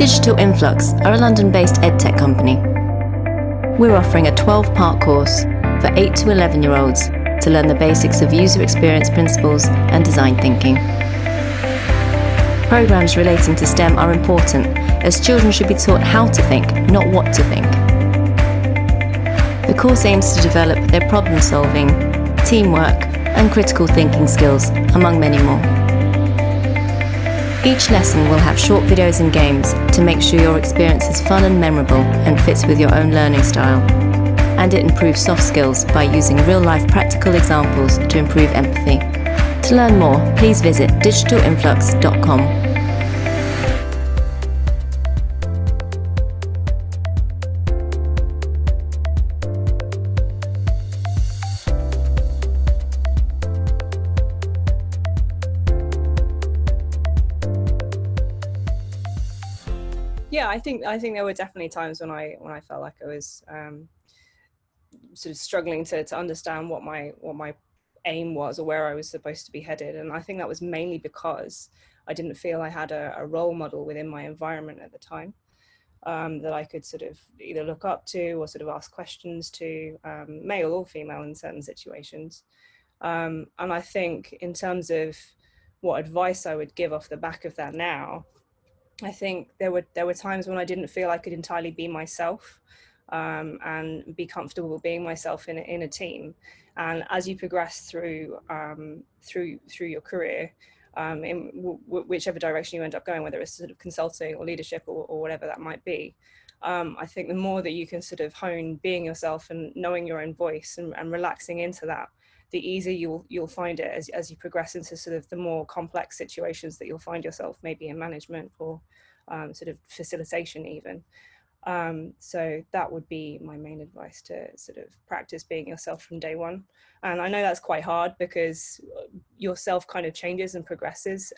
Digital Influx are a London-based edtech company. We're offering a 12-part course for 8 to 11-year-olds to learn the basics of user experience principles and design thinking. Programs relating to STEM are important, as children should be taught how to think, not what to think. The course aims to develop their problem-solving, teamwork, and critical thinking skills, among many more. Each lesson will have short videos and games to make sure your experience is fun and memorable and fits with your own learning style. And it improves soft skills by using real-life practical examples to improve empathy. To learn more, please visit digitalinflux.com. Yeah, I think there were definitely times when I felt like I was sort of struggling to understand what my aim was or where I was supposed to be headed, and I think that was mainly because I didn't feel I had a role model within my environment at the time that I could sort of either look up to or sort of ask questions to, male or female in certain situations. And I think in terms of what advice I would give off the back of that now, I think there were times when I didn't feel I could entirely be myself and be comfortable being myself in a team. And as you progress through your career, in whichever direction you end up going, whether it's sort of consulting or leadership or whatever that might be, I think the more that you can sort of hone being yourself and knowing your own voice and relaxing into that, the easier you'll find it as you progress into sort of the more complex situations that you'll find yourself, maybe in management or sort of facilitation even. So that would be my main advice, to sort of practice being yourself from day one. And I know that's quite hard because yourself kind of changes and progresses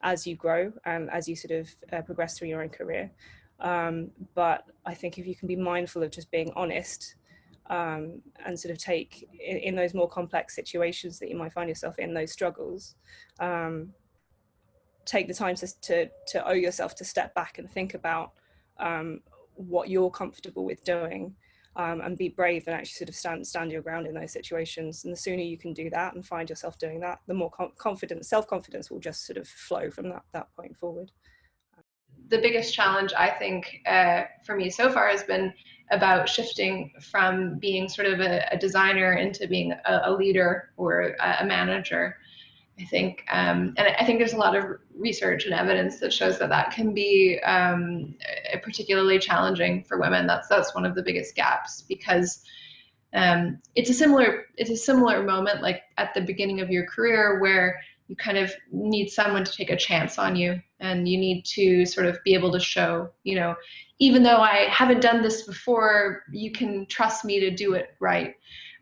as you grow and as you sort of progress through your own career. But I think if you can be mindful of just being honest and sort of take in those more complex situations that you might find yourself in, those struggles, take the time to owe yourself to step back and think about what you're comfortable with doing, and be brave and actually sort of stand your ground in those situations. And the sooner you can do that and find yourself doing that, the more self-confidence will just sort of flow from that point forward. The biggest challenge, I think, for me so far has been about shifting from being sort of a designer into being a leader or a manager. I think, and I think there's a lot of research and evidence that shows that can be particularly challenging for women. That's one of the biggest gaps, because it's a similar moment, like at the beginning of your career, where you kind of need someone to take a chance on you, and you need to sort of be able to show, even though I haven't done this before, you can trust me to do it right.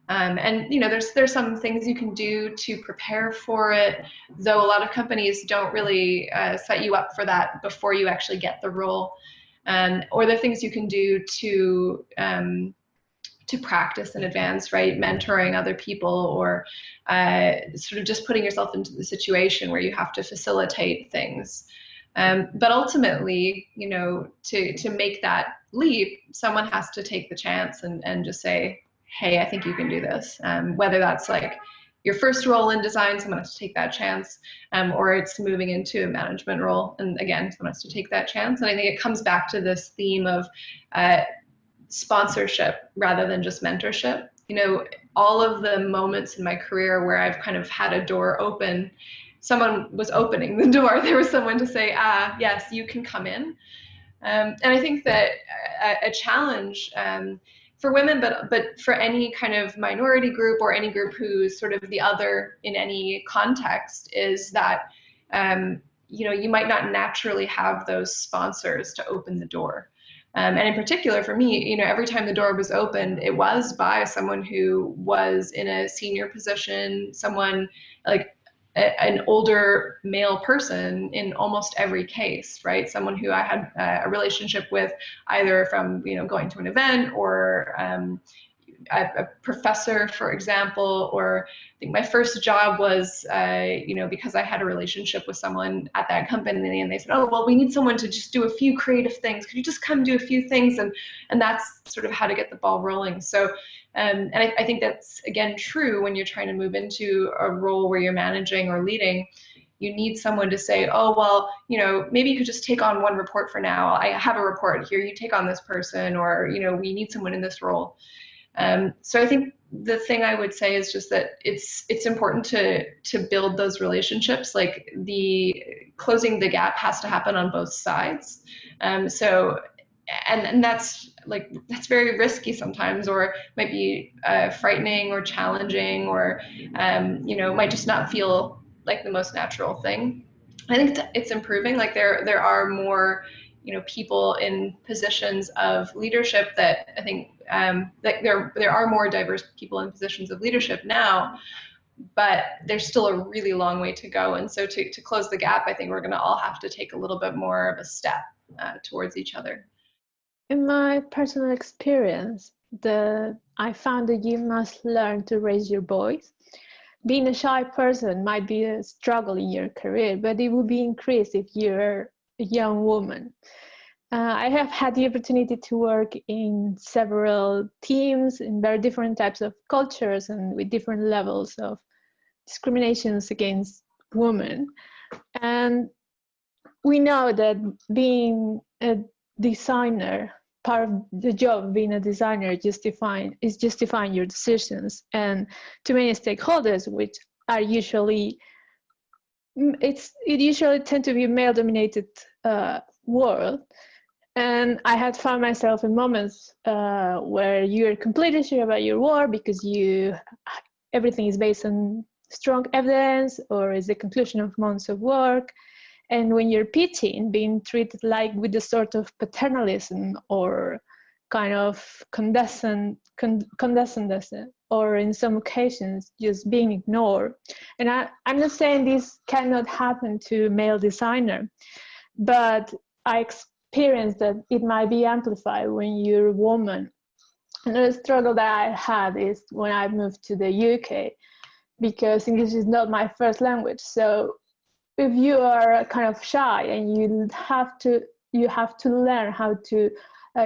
And there's some things you can do to prepare for it, though a lot of companies don't really set you up for that before you actually get the role. Or there are things you can do to practice in advance, right? Mentoring other people, or sort of just putting yourself into the situation where you have to facilitate things. But ultimately, to make that leap, someone has to take the chance and just say, hey, I think you can do this. Whether that's like your first role in design, someone has to take that chance, or it's moving into a management role. And again, someone has to take that chance. And I think it comes back to this theme of sponsorship rather than just mentorship. All of the moments in my career where I've kind of had a door open, someone was opening the door. There was someone to say, yes, you can come in. And I think that a challenge for women, but for any kind of minority group or any group who's sort of the other in any context, is that you might not naturally have those sponsors to open the door. And in particular for me, every time the door was opened, it was by someone who was in a senior position, someone like an older male person in almost every case, right? Someone who I had a relationship with, either from going to an event or a professor, for example, or I think my first job was, because I had a relationship with someone at that company, and they said, oh, well, we need someone to just do a few creative things. Could you just come do a few things? And that's sort of how to get the ball rolling. So, and I think that's, again, true when you're trying to move into a role where you're managing or leading. You need someone to say, oh, well, maybe you could just take on one report for now. I have a report here, you take on this person, or, we need someone in this role. So I think the thing I would say is just that it's important to build those relationships. Like the closing the gap has to happen on both sides. So that's very risky sometimes, or might be frightening or challenging, or might just not feel like the most natural thing. I think it's improving. Like there are more people in positions of leadership that I think like there are more diverse people in positions of leadership now, but there's still a really long way to go. And so to close the gap, I think we're going to all have to take a little bit more of a step towards each other. In my personal experience, I found that you must learn to raise your voice. Being a shy person might be a struggle in your career, but it will be increased if you're a young woman. I have had the opportunity to work in several teams in very different types of cultures and with different levels of discriminations against women. And we know that being a designer, part of the job of being a designer is justifying your decisions. And to many stakeholders, which are usually, it usually tend to be a male-dominated world. And I had found myself in moments where you're completely sure about your work because everything is based on strong evidence or is the conclusion of months of work. And when you're pitching, being treated like with a sort of paternalism or kind of condescendence, or in some occasions just being ignored. And I'm not saying this cannot happen to a male designer, but I experienced that it might be amplified when you're a woman. Another struggle that I had is when I moved to the UK, because English is not my first language. So if you are kind of shy and you have to learn how to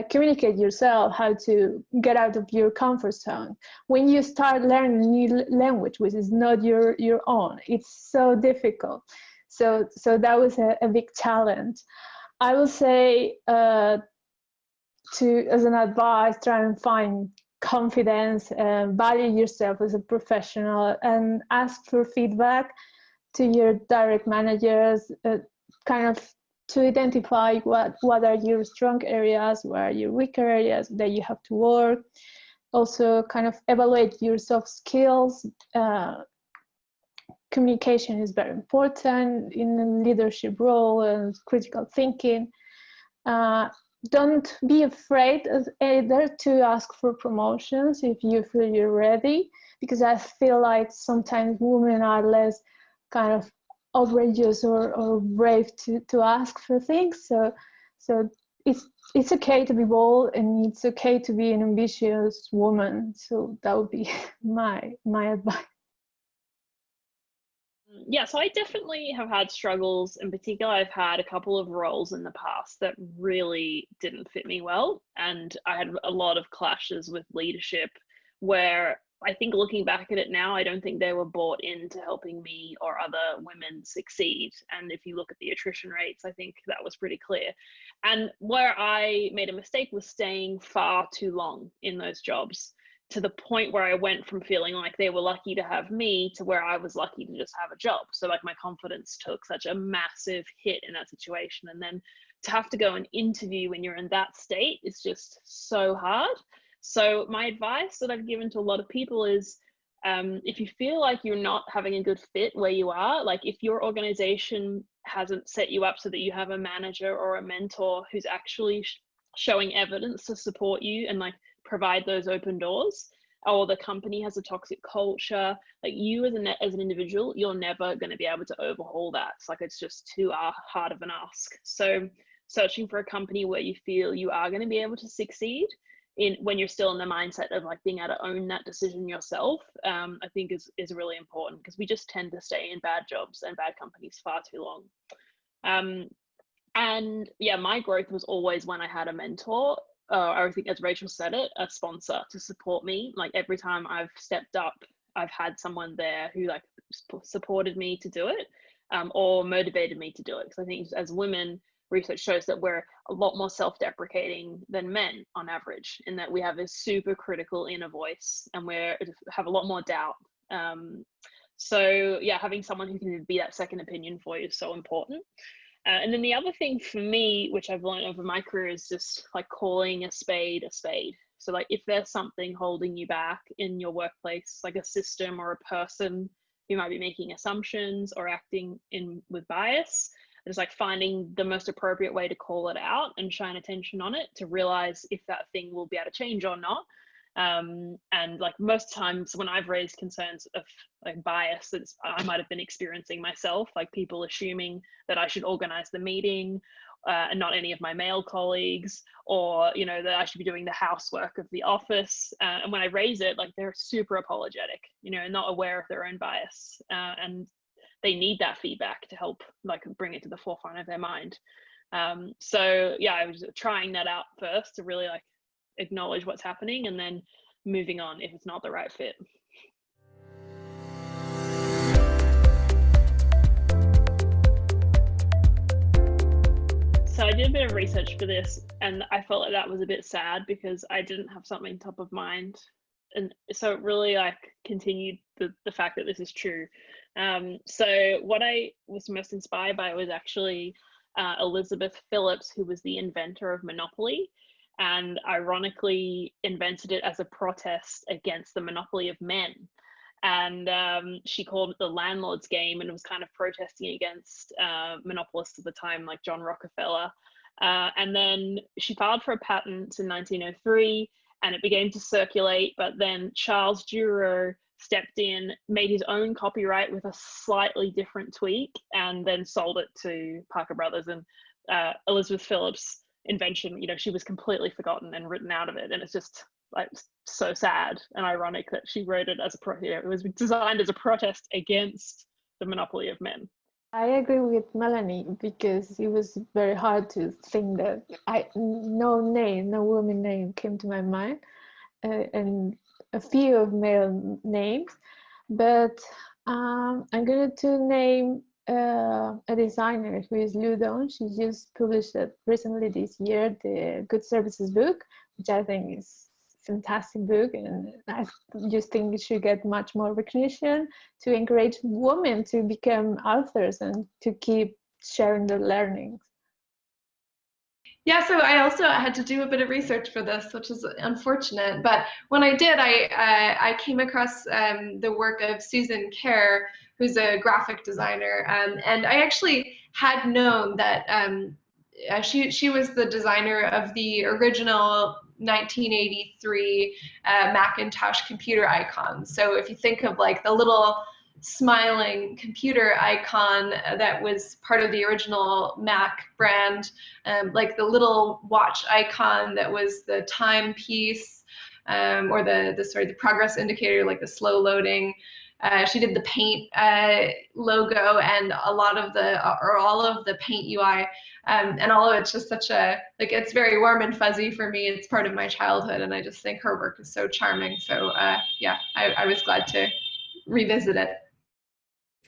communicate yourself, how to get out of your comfort zone. When you start learning a new language, which is not your own, it's so difficult. So that was a big challenge. I will say as an advice, try and find confidence, value yourself as a professional, and ask for feedback to your direct managers, kind of to identify what are your strong areas, what are your weaker areas that you have to work. Also kind of evaluate your soft skills. Communication is very important in a leadership role, and critical thinking. Don't be afraid either to ask for promotions if you feel you're ready, because I feel like sometimes women are less kind of outrageous or brave to ask for things. So it's okay to be bold, and it's okay to be an ambitious woman. So that would be my advice. Yeah, so I definitely have had struggles. In particular, I've had a couple of roles in the past that really didn't fit me well. And I had a lot of clashes with leadership where I think looking back at it now, I don't think they were bought into helping me or other women succeed. And if you look at the attrition rates, I think that was pretty clear. And where I made a mistake was staying far too long in those jobs, to the point where I went from feeling like they were lucky to have me to where I was lucky to just have a job. So like my confidence took such a massive hit in that situation. And then to have to go and interview when you're in that state is just so hard. So my advice that I've given to a lot of people is, if you feel like you're not having a good fit where you are, like if your organization hasn't set you up so that you have a manager or a mentor who's actually showing evidence to support you and like provide those open doors, or the company has a toxic culture, like you as an individual, you're never going to be able to overhaul that. It's like, it's just too hard of an ask. So searching for a company where you feel you are going to be able to succeed when you're still in the mindset of like being able to own that decision yourself, I think is really important, because we just tend to stay in bad jobs and bad companies far too long. And yeah, my growth was always when I had a mentor, I think, as Rachel said it, a sponsor to support me. Like every time I've stepped up, I've had someone there who like supported me to do it, or motivated me to do it. Because I think as women, research shows that we're a lot more self-deprecating than men on average, in that we have a super critical inner voice and we have a lot more doubt. So yeah, having someone who can be that second opinion for you is so important. And then the other thing for me, which I've learned over my career, is just like calling a spade a spade. So like if there's something holding you back in your workplace, like a system or a person who might be making assumptions or acting with bias, it's like finding the most appropriate way to call it out and shine attention on it to realize if that thing will be able to change or not. And like most times when I've raised concerns of like bias that I might have been experiencing myself, like people assuming that I should organize the meeting and not any of my male colleagues, or you know, that I should be doing the housework of the office, and when I raise it, like they're super apologetic, you know, not aware of their own bias, and they need that feedback to help like bring it to the forefront of their mind. So yeah, I was trying that out first to really like acknowledge what's happening, and then moving on if it's not the right fit. So I did a bit of research for this, and I felt like that was a bit sad because I didn't have something top of mind. And so it really like continued the fact that this is true. So what I was most inspired by was actually Elizabeth Phillips, who was the inventor of Monopoly, and ironically invented it as a protest against the monopoly of men. And she called it the landlord's game, and was kind of protesting against monopolists at the time, like John Rockefeller. And then she filed for a patent in 1903, and it began to circulate, but then Charles Duro stepped in, made his own copyright with a slightly different tweak, and then sold it to Parker Brothers. And Elizabeth Phillips' invention, you know, she was completely forgotten and written out of it. And it's just like so sad and ironic that she wrote it as it was designed as a protest against the monopoly of men. I agree with Melanie, because it was very hard to think that no woman name came to my mind, and a few of male names, but I'm going to name a designer who is Ludon. She just published it recently this year, the Good Services book, which I think is a fantastic book, and I just think it should get much more recognition to encourage women to become authors and to keep sharing their learnings. Yeah, so I also had to do a bit of research for this, which is unfortunate. But when I did, I came across the work of Susan Kerr, who's a graphic designer, and I actually had known that she was the designer of the original 1983 Macintosh computer icon. So if you think of like the little smiling computer icon that was part of the original Mac brand, like the little watch icon that was the timepiece, or the progress indicator, like the slow loading. She did the paint logo and all of the paint UI, and all of it's just such a, like, it's very warm and fuzzy for me. It's part of my childhood, and I just think her work is so charming. So yeah, I was glad to revisit it.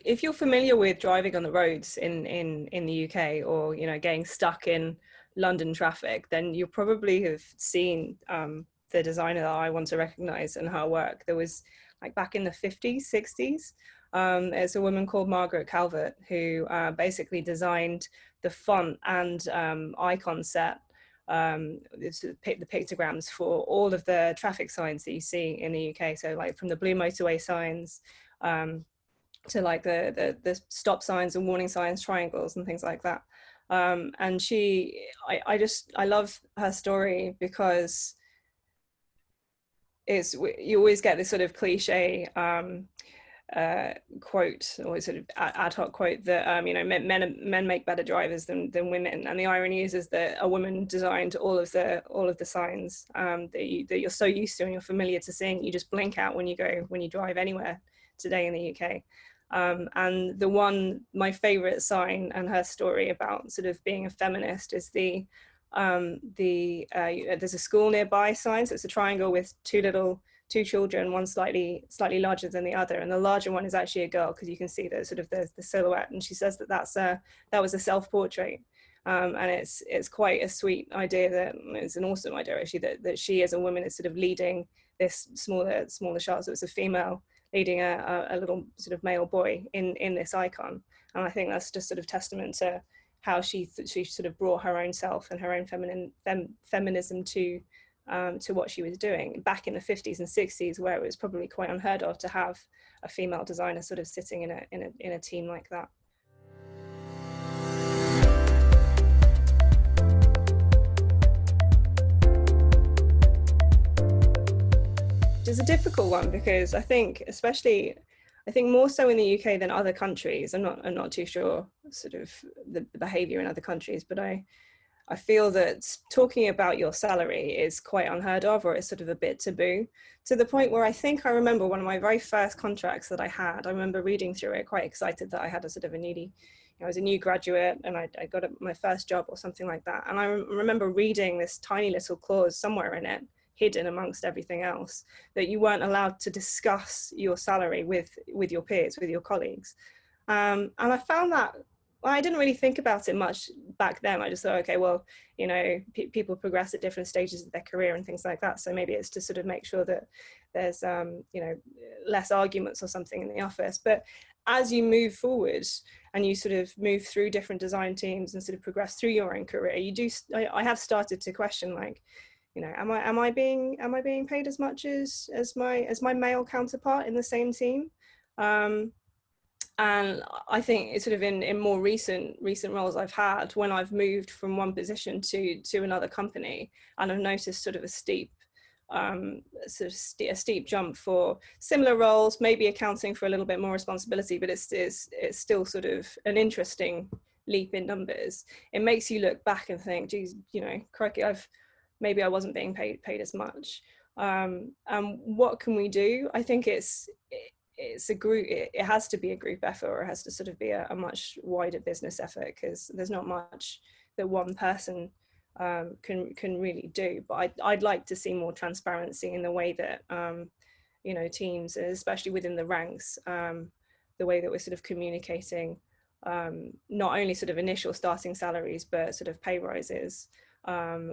If you're familiar with driving on the roads in the UK, or you know, getting stuck in London traffic, then you probably have seen the designer that I want to recognize and her work. There was, like, back in the 50s, 60s, there's a woman called Margaret Calvert who basically designed the font and icon set, the pictograms for all of the traffic signs that you see in the UK. So like from the blue motorway signs to like the stop signs and warning signs, triangles and things like that. And I love her story because you always get this sort of cliche quote, or sort of ad hoc quote, that you know, men make better drivers than women, and the irony is that a woman designed all of the signs that you're so used to and you're familiar to seeing. You just blink out when you drive anywhere today in the UK. And my favorite sign and her story about sort of being a feminist is there's a school nearby sign, so it's a triangle with two children, one slightly larger than the other, and the larger one is actually a girl, because you can see the sort of the silhouette, and she says that was a self-portrait, and it's quite a sweet idea, that it's an awesome idea actually, that she as a woman is sort of leading this smaller child, so it's a female leading a little sort of male boy in this icon. And I think that's just sort of testament to how she sort of brought her own self and her own feminism to what she was doing back in the 50s and 60s, where it was probably quite unheard of to have a female designer sort of sitting in a team like that. It's a difficult one, because I think more so in the UK than other countries. I'm not too sure sort of the behavior in other countries, but I feel that talking about your salary is quite unheard of, or it's sort of a bit taboo, to the point where I remember one of my very first contracts that I had, I remember reading through it quite excited that I had a sort of I was a new graduate and I got my first job or something like that. And I remember reading this tiny little clause somewhere in it, hidden amongst everything else, that you weren't allowed to discuss your salary with your peers, with your colleagues. And I found that, well, I didn't really think about it much back then. I just thought, okay, well, you know, people progress at different stages of their career and things like that. So maybe it's to sort of make sure that there's, you know, less arguments or something in the office. But as you move forward and you sort of move through different design teams and sort of progress through your own career, I have started to question, like, you know, am I being paid as much as my male counterpart in the same team? And I think it's sort of in more recent roles I've had, when I've moved from one position to another company, and I've noticed sort of a steep jump for similar roles, maybe accounting for a little bit more responsibility, but it's still sort of an interesting leap in numbers. It makes you look back and think, geez, you know, crikey, maybe I wasn't being paid as much. What can we do? I think it's a group, it has to be a group effort, or it has to sort of be a much wider business effort, because there's not much that one person can really do. But I'd like to see more transparency in the way that you know, teams, especially within the ranks, the way that we're sort of communicating not only sort of initial starting salaries, but sort of pay rises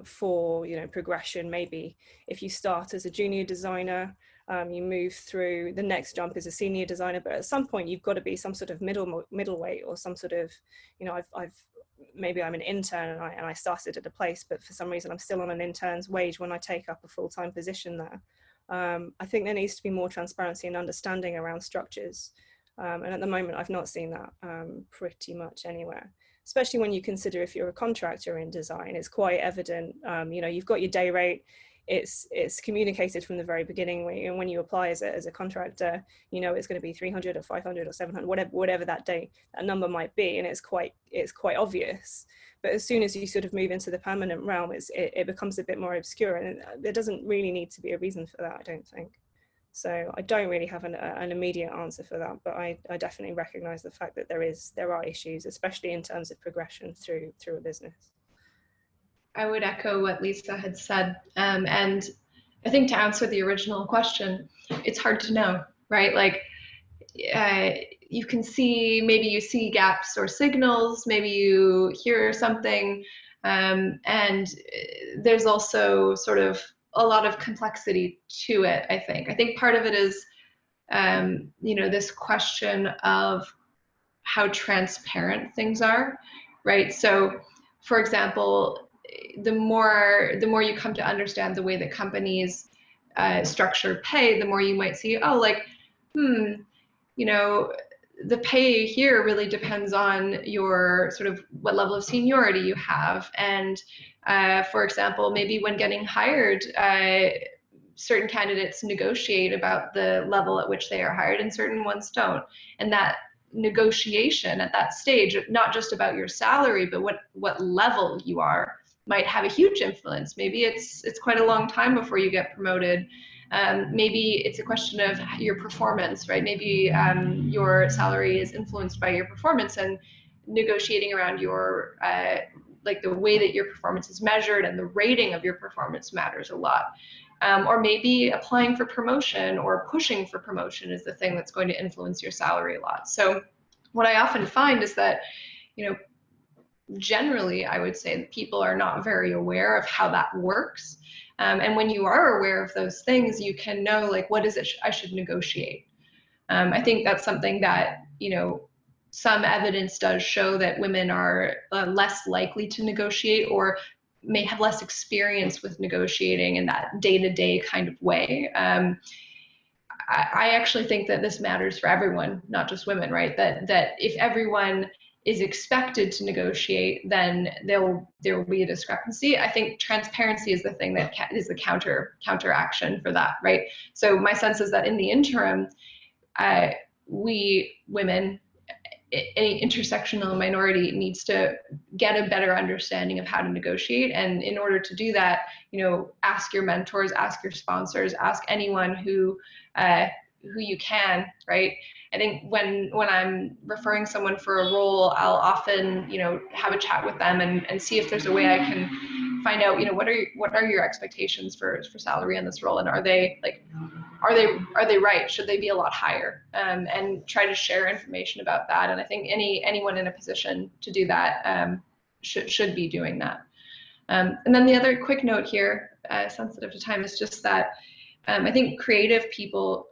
for, you know, progression. Maybe if you start as a junior designer, you move through, the next jump is a senior designer, but at some point you've got to be some sort of middleweight, or some sort of, you know, maybe I'm an intern and I started at a place, but for some reason I'm still on an intern's wage when I take up a full-time position there. I think there needs to be more transparency and understanding around structures, and at the moment I've not seen that pretty much anywhere. Especially when you consider, if you're a contractor in design, it's quite evident. You know, you've got your day rate. It's communicated from the very beginning. When you apply as a contractor, you know, it's going to be 300 or 500 or 700, whatever that number might be, and it's quite obvious. But as soon as you sort of move into the permanent realm, it becomes a bit more obscure, and there doesn't really need to be a reason for that, I don't think. So I don't really have an immediate answer for that, but I definitely recognise the fact that there are issues, especially in terms of progression through a business. I would echo what Lisa had said, and I think to answer the original question, it's hard to know, right? Like, you can see, maybe you see gaps or signals, maybe you hear something, and there's also sort of a lot of complexity to it, I think. I think part of it is, you know, this question of how transparent things are, right? So, for example, the more you come to understand the way that companies structure pay, the more you might see, oh, like, you know, the pay here really depends on your sort of what level of seniority you have. And for example, maybe when getting hired, certain candidates negotiate about the level at which they are hired and certain ones don't. And that negotiation at that stage, not just about your salary, but what level you are, might have a huge influence. Maybe it's quite a long time before you get promoted. Maybe it's a question of your performance, right? Maybe your salary is influenced by your performance, and negotiating around your like the way that your performance is measured and the rating of your performance matters a lot. Or maybe applying for promotion or pushing for promotion is the thing that's going to influence your salary a lot. So what I often find is that, generally I would say that people are not very aware of how that works. And when you are aware of those things, you can know, like, what is it I should negotiate? I think that's something that, some evidence does show that women are less likely to negotiate, or may have less experience with negotiating in that day-to-day kind of way. I actually think that this matters for everyone, not just women, right? That if everyone is expected to negotiate, then there will be a discrepancy. I think transparency is the thing that is the counteraction for that, right? So my sense is that in the interim, we women, any intersectional minority, needs to get a better understanding of how to negotiate. And in order to do that, ask your mentors, ask your sponsors, ask anyone who you can, right? I think when I'm referring someone for a role, I'll often, have a chat with them and see if there's a way I can find out, what are your expectations for salary in this role, and are they right? Should they be a lot higher? And try to share information about that. And I think anyone in a position to do that should be doing that. And then the other quick note here, sensitive to time, is just that I think creative people,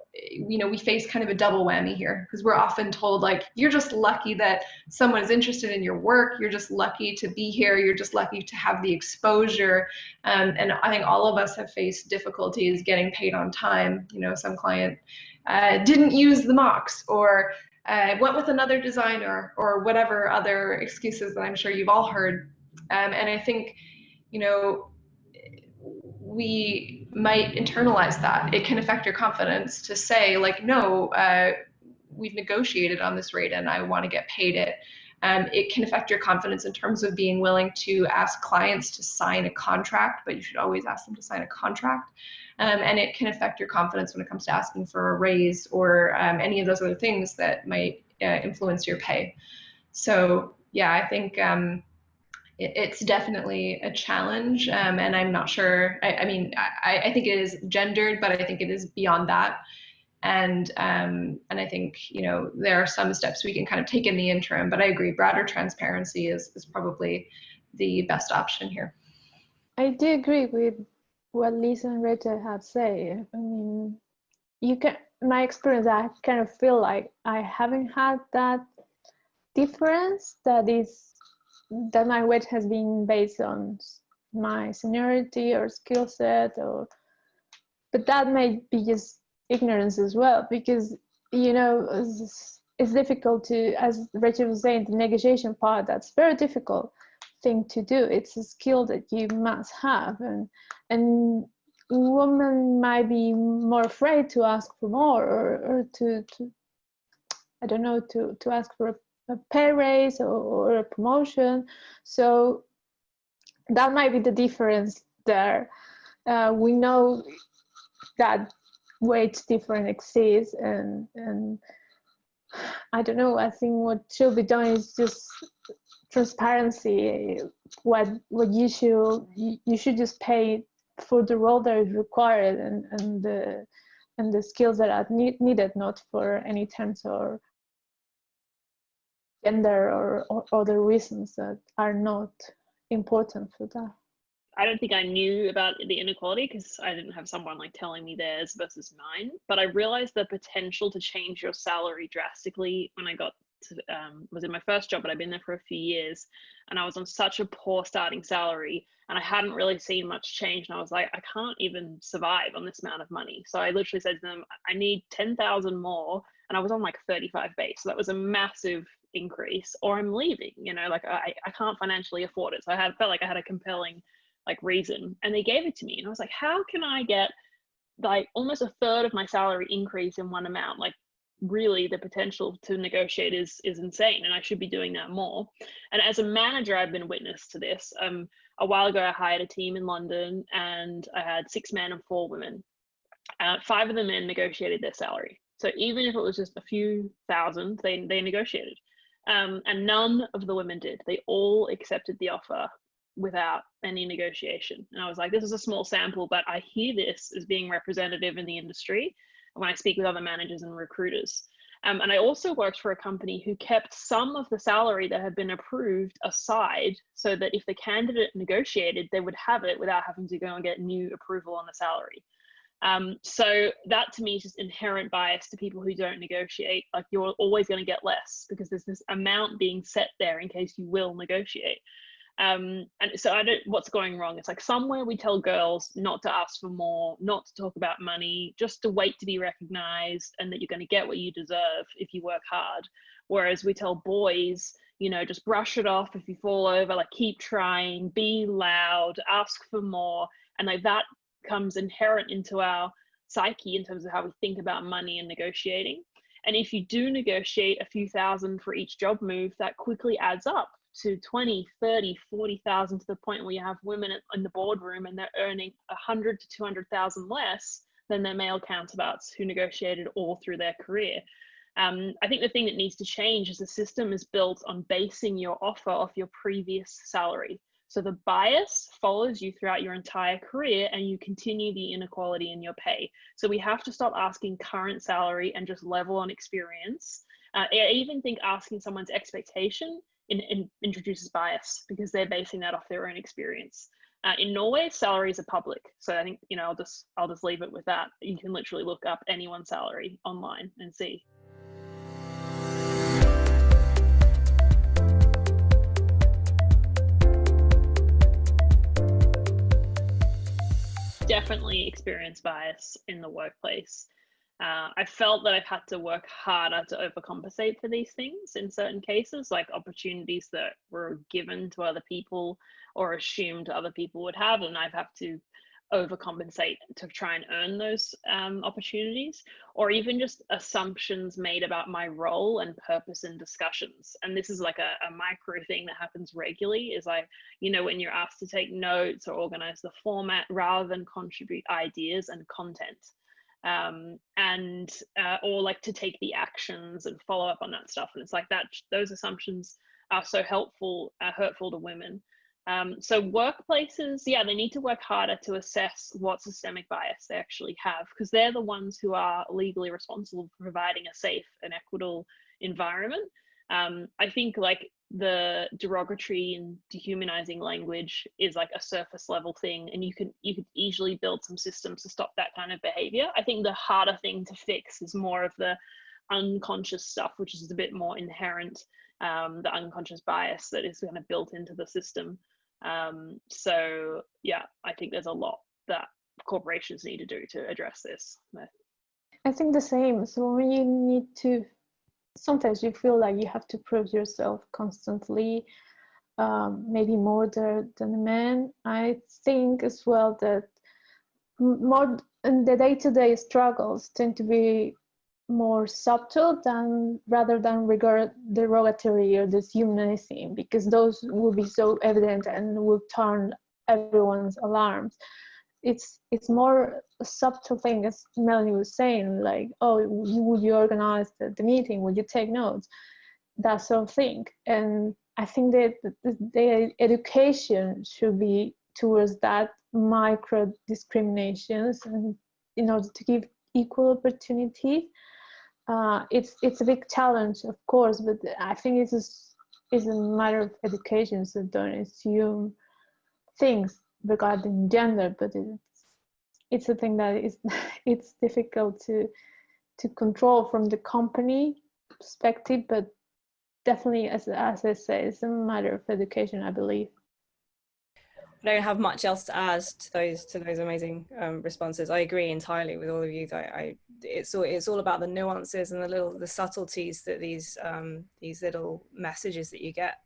we face kind of a double whammy here, because we're often told, like, you're just lucky that someone is interested in your work, you're just lucky to be here, you're just lucky to have the exposure. And I think all of us have faced difficulties getting paid on time. Some client didn't use the mocks, or went with another designer, or whatever other excuses that I'm sure you've all heard. And I think, we might internalize that. It can affect your confidence to say, like, no, we've negotiated on this rate and I want to get paid it. It can affect your confidence in terms of being willing to ask clients to sign a contract, but you should always ask them to sign a contract. And it can affect your confidence when it comes to asking for a raise, or any of those other things that might influence your pay. So yeah, I think it's definitely a challenge, and I'm not sure. I mean, I think it is gendered, but I think it is beyond that. And I think, there are some steps we can kind of take in the interim, but I agree, broader transparency is probably the best option here. I do agree with what Lisa and Rita have said. I mean, my experience, I kind of feel like I haven't had that difference that my weight has been based on my seniority or skill set, but that may be just ignorance as well, because it's difficult to, as Rachel was saying, the negotiation part, that's very difficult thing to do. It's a skill that you must have, and women might be more afraid to ask for more, or to I don't know, to ask for a pay raise or a promotion. So that might be the difference there. We know that wage difference exists, and I don't know, I think what should be done is just transparency. What you should just pay for the role that is required, and the skills that are needed, not for any terms or gender or other reasons that are not important for that. I don't think I knew about the inequality because I didn't have someone like telling me theirs versus mine, but I realized the potential to change your salary drastically when I got to, was in my first job, but I've been there for a few years, and I was on such a poor starting salary, and I hadn't really seen much change, and I was like, I can't even survive on this amount of money. So I literally said to them, I need 10,000 more, and I was on like 35 base, so that was a massive increase, or I'm leaving, like I can't financially afford it. So I felt like I had a compelling reason, and they gave it to me, and I was like, how can I get like almost a third of my salary increase in one amount. Like really the potential to negotiate is insane, and I should be doing that more. And as a manager, I've been witness to this. A while ago, I hired a team in London, and I had 6 men and 4 women. 5 of the men negotiated their salary. So even if it was just a few thousand, they negotiated. And none of the women did. They all accepted the offer without any negotiation. And I was like, this is a small sample, but I hear this as being representative in the industry when I speak with other managers and recruiters. And I also worked for a company who kept some of the salary that had been approved aside, so that if the candidate negotiated, they would have it without having to go and get new approval on the salary. So that to me is just inherent bias to people who don't negotiate. Like, you're always going to get less because there's this amount being set there in case you will negotiate. And so what's going wrong? It's like somewhere we tell girls not to ask for more, not to talk about money, just to wait to be recognized, and that you're going to get what you deserve if you work hard. Whereas we tell boys, you know, just brush it off if you fall over, like keep trying, be loud, ask for more. And like that comes inherent into our psyche in terms of how we think about money and negotiating. And if you do negotiate a few thousand for each job move, that quickly adds up to 20, 30, 40,000, to the point where you have women in the boardroom and they're earning 100 to 200,000 less than their male counterparts who negotiated all through their career. I think the thing that needs to change is the system is built on basing your offer off your previous salary. So the bias follows you throughout your entire career, and you continue the inequality in your pay. So we have to stop asking current salary and just level on experience. I even think asking someone's expectation introduces bias, because they're basing that off their own experience. In Norway, salaries are public, so I think, you know, I'll just leave it with that. You can literally look up anyone's salary online and see. Definitely experience bias in the workplace. I felt that I've had to work harder to overcompensate for these things in certain cases, like opportunities that were given to other people or assumed other people would have, and I've had to overcompensate to try and earn those opportunities, or even just assumptions made about my role and purpose in discussions. And this is like a micro thing that happens regularly, is like, you know, when you're asked to take notes or organize the format rather than contribute ideas and content. Or like to take the actions and follow up on that stuff. And it's like that, those assumptions are so hurtful to women. So workplaces, yeah, they need to work harder to assess what systemic bias they actually have, because they're the ones who are legally responsible for providing a safe and equitable environment. I think like the derogatory and dehumanizing language is like a surface level thing, and you could easily build some systems to stop that kind of behavior. I think the harder thing to fix is more of the unconscious stuff, which is a bit more inherent, the unconscious bias that is kind of built into the system. So yeah, I think there's a lot that corporations need to do to address this. I think the same. So when you need to, sometimes you feel like you have to prove yourself constantly, maybe more than a man. I think as well that more in the day-to-day struggles tend to be more subtle rather than derogatory or dehumanizing, because those will be so evident and will turn everyone's alarms. It's more a subtle thing, as Melanie was saying, like, oh, would you organize the meeting? Would you take notes? That sort of thing. And I think that the education should be towards that micro discriminations, and in order to give equal opportunity. It's a big challenge, of course, but I think it's a matter of education. So don't assume things regarding gender, but it's a thing that it's difficult to control from the company perspective, but definitely, as I say, it's a matter of education, I believe. I don't have much else to add to those amazing responses. I agree entirely with all of you. It's all about the nuances and the subtleties that these little messages that you get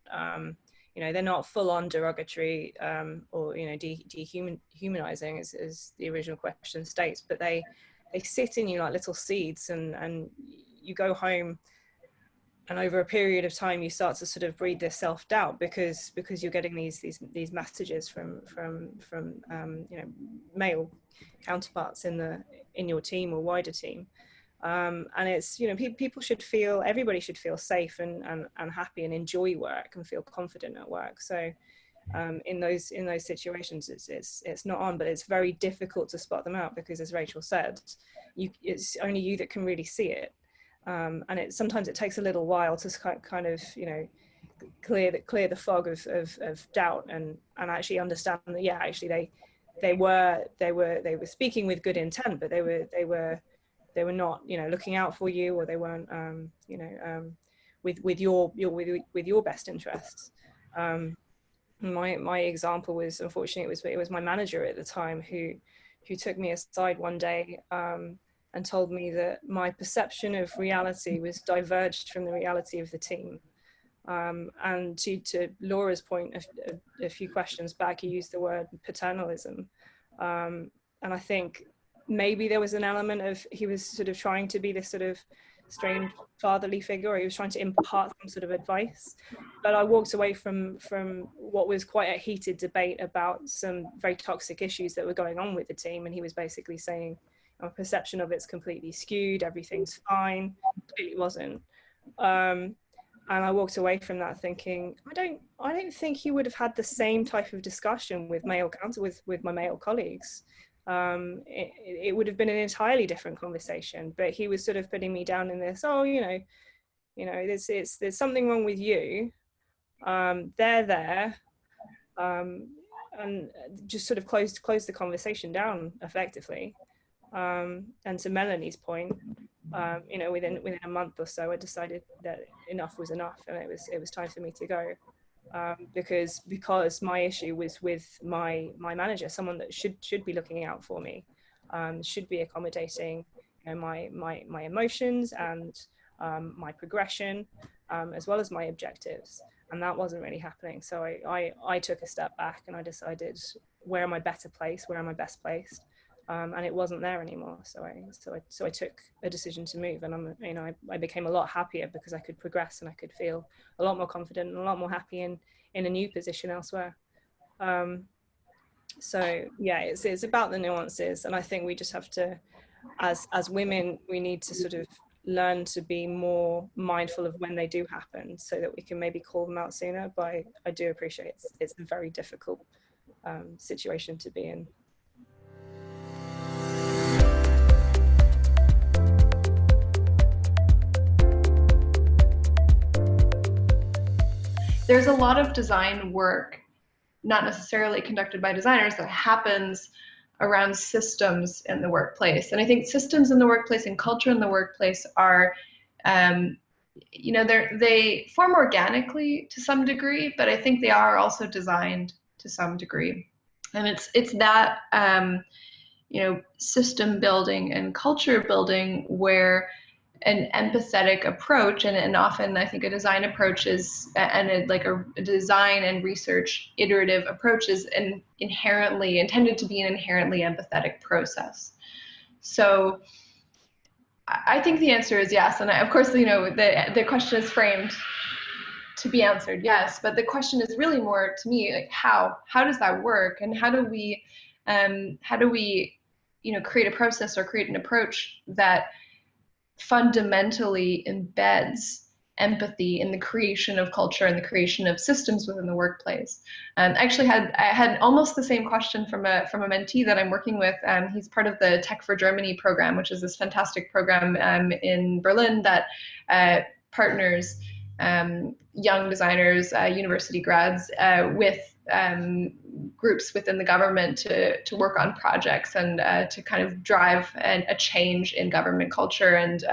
you know, they're not full on derogatory or, you know, dehumanizing as the original question states, but they sit in you like little seeds, and you go home, and over a period of time you start to sort of breed this self-doubt because you're getting these messages from you know, male counterparts in your team or wider team, and it's, you know, people should feel, everybody should feel safe and happy and enjoy work and feel confident at work. So in those situations it's not on, but it's very difficult to spot them out because, as Rachel said, it's only you that can really see it. And sometimes it takes a little while to kind of, you know, clear the fog of doubt and actually understand that, yeah, actually they were speaking with good intent, but they were not, you know, looking out for you, or they weren't you know, with your best interests. My example was, unfortunately, it was my manager at the time who took me aside one day and told me that my perception of reality was diverged from the reality of the team. And to Laura's point a few questions back, you used the word paternalism. And I think maybe there was an element of, he was sort of trying to be this sort of strange fatherly figure, or he was trying to impart some sort of advice. But I walked away from what was quite a heated debate about some very toxic issues that were going on with the team. And he was basically saying, our perception of it's completely skewed, everything's fine. It wasn't. And I walked away from that thinking, I don't think he would have had the same type of discussion with with my male colleagues. It would have been an entirely different conversation, but he was sort of putting me down in this, oh, you know, there's something wrong with you. They're there. And just sort of closed the conversation down effectively. And to Melanie's point, you know, within a month or so, I decided that enough was enough, and it was time for me to go, because my issue was with my manager, someone that should be looking out for me, should be accommodating, you know, my emotions and my progression, as well as my objectives, and that wasn't really happening. So I took a step back and I decided, where am I better placed? Where am I best placed? And it wasn't there anymore. So I took a decision to move, and I became a lot happier because I could progress and I could feel a lot more confident and a lot more happy in a new position elsewhere. So yeah, it's about the nuances, and I think we just have to, as women, we need to sort of learn to be more mindful of when they do happen, so that we can maybe call them out sooner. But I do appreciate it's a very difficult situation to be in. There's a lot of design work, not necessarily conducted by designers, that happens around systems in the workplace. And I think systems in the workplace and culture in the workplace are, you know, they form organically to some degree, but I think they are also designed to some degree. And it's that, you know, system building and culture building where an empathetic approach, and often I think a design approach is, and a design and research iterative approach is inherently intended to be an inherently empathetic process. So I think the answer is yes. And of course, you know, the question is framed to be answered yes, but the question is really more, to me, like how does that work, and how do we you know, create a process or create an approach that fundamentally embeds empathy in the creation of culture and the creation of systems within the workplace. Actually, I had almost the same question from a mentee that I'm working with. He's part of the Tech for Germany program, which is this fantastic program in Berlin that partners young designers, university grads, with groups within the government to work on projects and to kind of drive a change in government culture and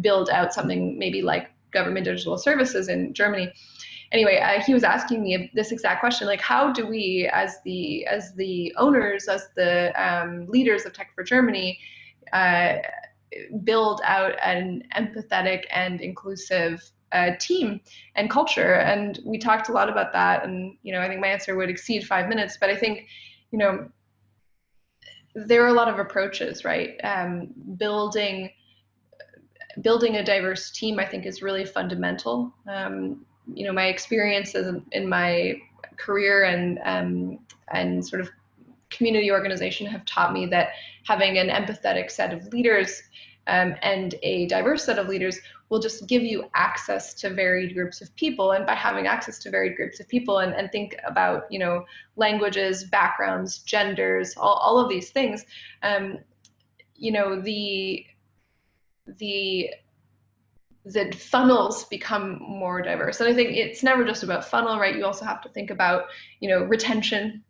build out something maybe like government digital services in Germany. Anyway, he was asking me this exact question, like, how do we, as the owners, as the leaders of Tech for Germany, build out an empathetic and inclusive team and culture. And we talked a lot about that. And, I think my answer would exceed 5 minutes, but I think, there are a lot of approaches, right? Building a diverse team, I think, is really fundamental. My experiences in my career and sort of community organization have taught me that having an empathetic set of leaders and a diverse set of leaders will just give you access to varied groups of people. And by having access to varied groups of people and think about, languages, backgrounds, genders, all of these things, the funnels become more diverse. And I think it's never just about funnel, right? You also have to think about, retention,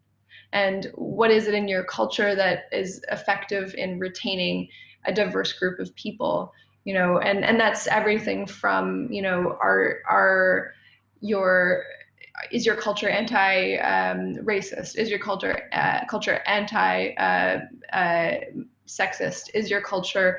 and what is it in your culture that is effective in retaining a diverse group of people, and that's everything from, is your culture anti-racist? Is your culture anti-sexist? Is your culture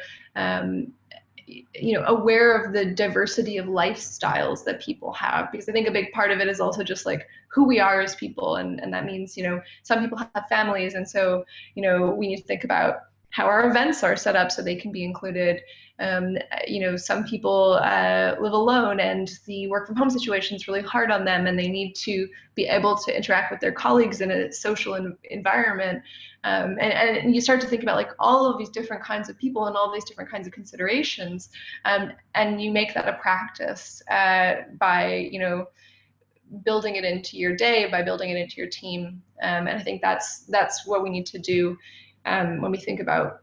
aware of the diversity of lifestyles that people have? Because I think a big part of it is also just like who we are as people, and that means, some people have families, and so, we need to think about how our events are set up so they can be included. Some people live alone, and the work from home situation is really hard on them, and they need to be able to interact with their colleagues in a social environment. And you start to think about like all of these different kinds of people and all these different kinds of considerations, and you make that a practice by building it into your day, by building it into your team. And I think that's what we need to do when we think about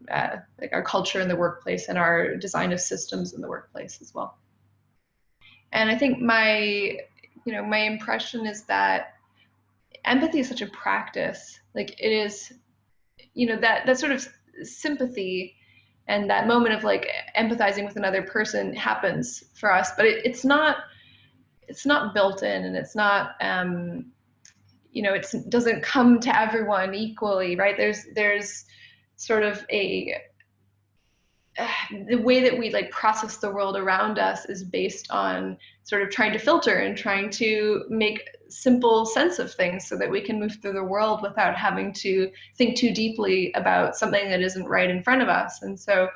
like our culture in the workplace and our design of systems in the workplace as well. And I think my impression is that empathy is such a practice. Like it is, that sort of sympathy and that moment of like empathizing with another person happens for us, but it's not built in, and it's not, it doesn't come to everyone equally, right? There's sort of the way that we like process the world around us is based on sort of trying to filter and trying to make simple sense of things so that we can move through the world without having to think too deeply about something that isn't right in front of us. And so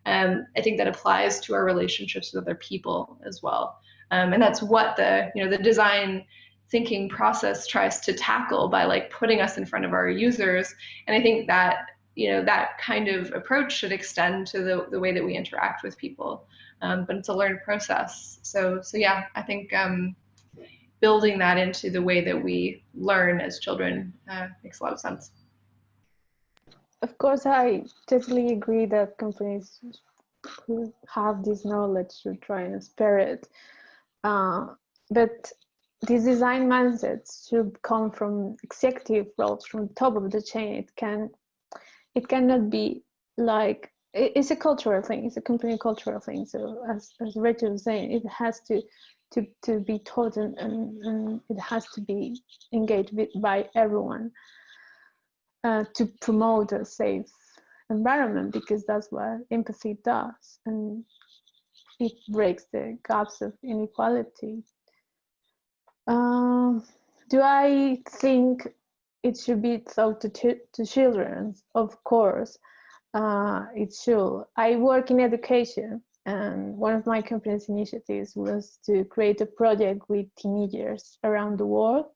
I think that applies to our relationships with other people as well. And that's what the design thinking process tries to tackle by like putting us in front of our users. And I think that, that kind of approach should extend to the way that we interact with people. But it's a learned process. So yeah, I think building that into the way that we learn as children makes a lot of sense. Of course, I totally agree that companies who have this knowledge should try and spare it. But these design mindsets should come from executive roles, from the top of the chain. It cannot be like, it's a cultural thing, it's a company cultural thing. So as Rachel was saying, it has to be taught and it has to be engaged with by everyone to promote a safe environment, because that's what empathy does, and it breaks the gaps of inequality. Do I think it should be taught to children? Of course, it should. I work in education, and one of my company's initiatives was to create a project with teenagers around the world.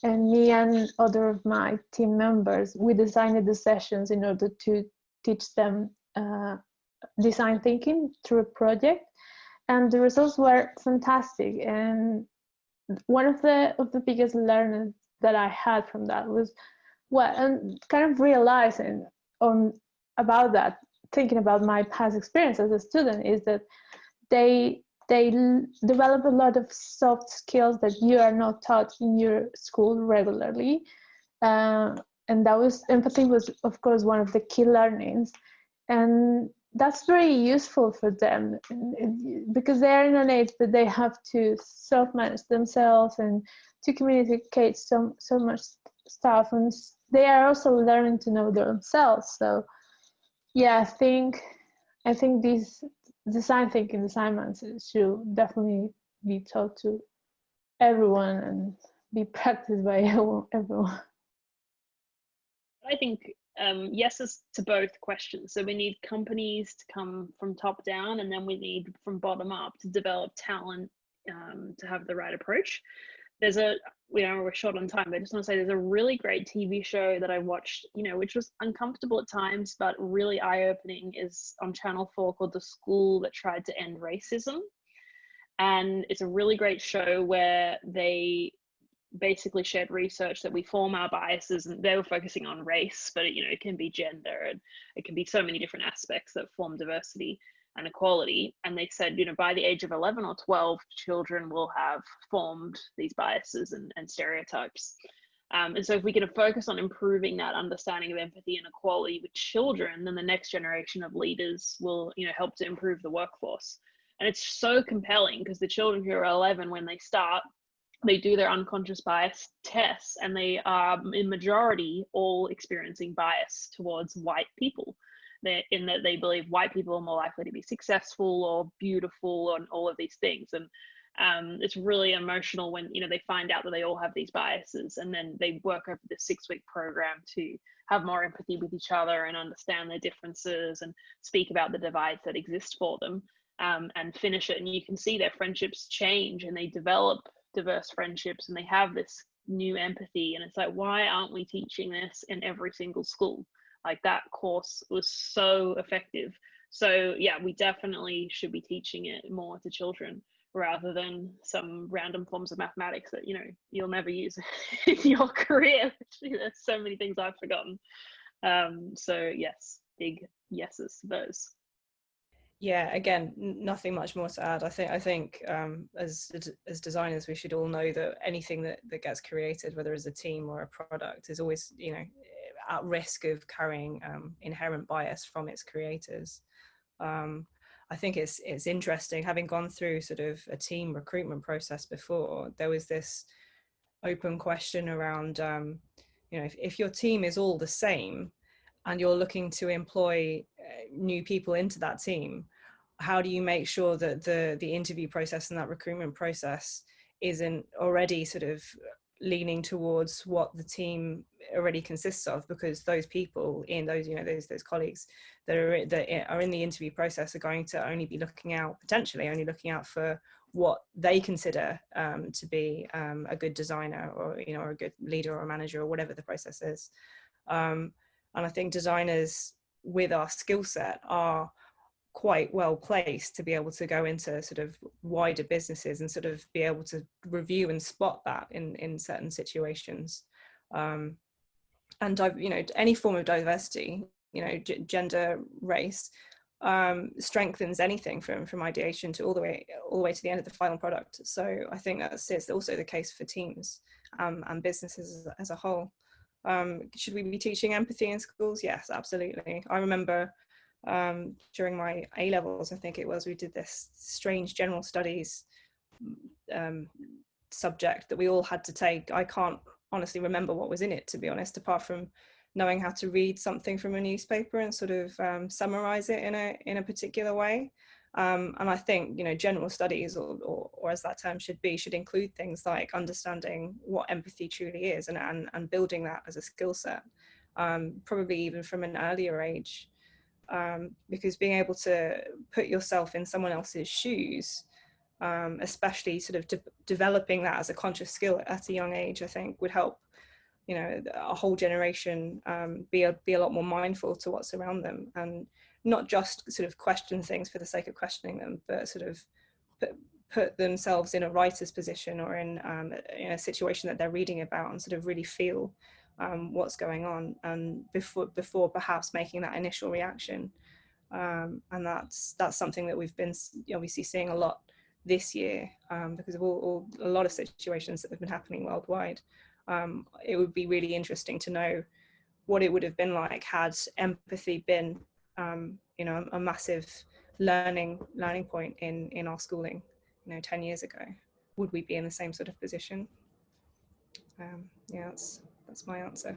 And me and other of my team members, we designed the sessions in order to teach them design thinking through a project. And the results were fantastic. And one of the biggest learnings that I had from that was, and kind of realizing about that, thinking about my past experience as a student, is that they develop a lot of soft skills that you are not taught in your school regularly. And empathy was, of course, one of the key learnings. And that's very useful for them, because they're in an age that they have to self-manage themselves and to communicate so much stuff, and they are also learning to know themselves. So yeah, I think these design thinking, design mindsets should definitely be taught to everyone and be practiced by everyone. I think yes is to both questions. So we need companies to come from top down, and then we need from bottom up to develop talent to have the right approach. There's we're short on time, but I just want to say there's a really great TV show that I watched, which was uncomfortable at times, but really eye-opening, is on Channel 4, called The School That Tried to End Racism. And it's a really great show where they basically shared research that we form our biases, and they were focusing on race, but it can be gender, and it can be so many different aspects that form diversity and equality. And they said, by the age of 11 or 12, children will have formed these biases and stereotypes. And so if we can focus on improving that understanding of empathy and equality with children, then the next generation of leaders will, help to improve the workforce. And it's so compelling because the children who are 11, when they start, they do their unconscious bias tests, and they are in majority all experiencing bias towards white people. In that they believe white people are more likely to be successful or beautiful and all of these things. And it's really emotional when they find out that they all have these biases, and then they work over this 6-week program to have more empathy with each other and understand their differences and speak about the divides that exist for them, and finish it. And you can see their friendships change, and they develop diverse friendships, and they have this new empathy. And it's like, why aren't we teaching this in every single school? Like, that course was so effective. So yeah, we definitely should be teaching it more to children rather than some random forms of mathematics that you'll never use in your career. There's so many things I've forgotten. So yes, big yeses to those. Yeah, again, nothing much more to add. I think as designers, we should all know that anything that gets created, whether as a team or a product, is always at risk of carrying inherent bias from its creators. I think it's interesting, having gone through sort of a team recruitment process before. There was this open question around if your team is all the same and you're looking to employ new people into that team, how do you make sure that the interview process and that recruitment process isn't already sort of leaning towards what the team already consists of? Because those people in those those colleagues that are in the interview process are going to potentially only looking out for what they consider to be a good designer, or a good leader or a manager, or whatever the process is. And I think designers with our skill set are quite well placed to be able to go into sort of wider businesses and sort of be able to review and spot that in certain situations. And any form of diversity, gender, race, strengthens anything from ideation to all the way to the end of the final product. So I think that's also the case for teams and businesses as a whole. Should we be teaching empathy in schools? Yes, absolutely. I remember during my A-levels, I think it was, we did this strange general studies subject that we all had to take. I can't honestly remember what was in it, to be honest, apart from knowing how to read something from a newspaper and sort of summarize it in a particular way. And I think general studies, or as that term should include things like understanding what empathy truly is, and building that as a skill set, probably even from an earlier age, because being able to put yourself in someone else's shoes, especially sort of developing that as a conscious skill at a young age, I think would help a whole generation be a lot more mindful to what's around them, and not just sort of question things for the sake of questioning them, but sort of put themselves in a writer's position, or in a situation that they're reading about, and sort of really feel what's going on, and before perhaps making that initial reaction. And that's something that we've been obviously seeing a lot this year, because of a lot of situations that have been happening worldwide. It would be really interesting to know what it would have been like had empathy been a massive learning point in our schooling 10 years ago. Would we be in the same sort of position? Yeah, that's my answer.